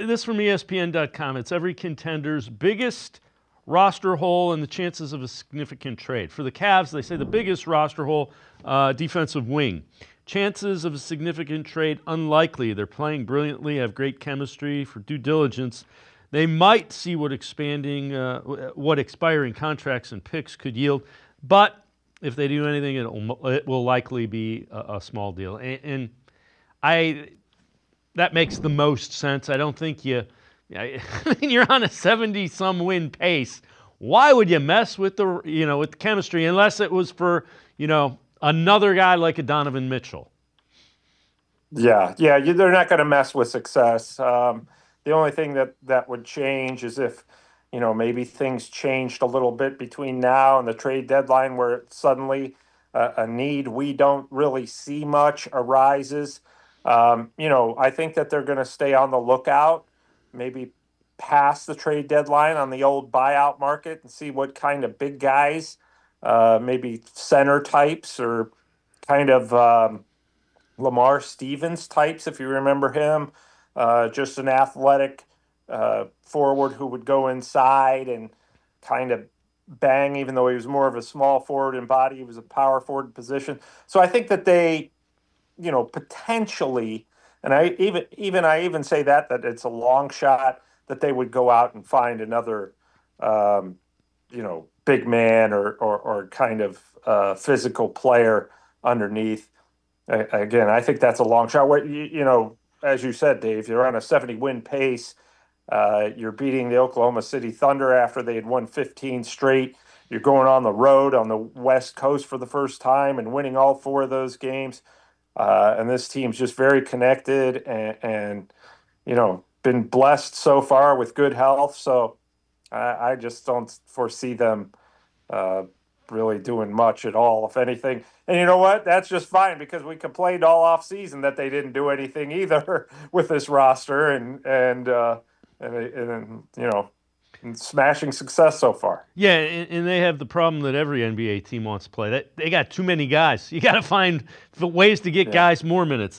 This from ESPN.com. It's every contender's biggest roster hole and the chances of a significant trade. For the Cavs, they say the biggest roster hole, defensive wing. Chances of a significant trade, unlikely. They're playing brilliantly, have great chemistry. For due diligence, they might see what expiring contracts and picks could yield, but if they do anything, it will likely be a small deal. And that makes the most sense. I don't think I mean, you're on a 70-some win pace. Why would you mess with with the chemistry unless it was for, another guy like a Donovan Mitchell? Yeah, they're not going to mess with success. The only thing that would change is if, maybe things changed a little bit between now and the trade deadline, where suddenly a need we don't really see much arises. I think that they're going to stay on the lookout, maybe past the trade deadline on the old buyout market and see what kind of big guys, maybe center types or kind of. Lamar Stevens types, if you remember him, just an athletic forward who would go inside and kind of bang, even though he was more of a small forward in body, he was a power forward position. So I think that they, potentially, and I even say that it's a long shot that they would go out and find another, big man or kind of physical player underneath. Again, I think that's a long shot. As you said, Dave, you're on a 70-win pace. You're beating the Oklahoma City Thunder after they had won 15 straight. You're going on the road on the West Coast for the first time and winning all four of those games. And this team's just very connected and been blessed so far with good health. So I just don't foresee them uh, really doing much at all, if anything. And you know what? That's just fine because we complained all off season that they didn't do anything either with this roster and smashing success so far. Yeah, and they have the problem that every NBA team wants to play. They got too many guys. You got to find ways to get guys more minutes.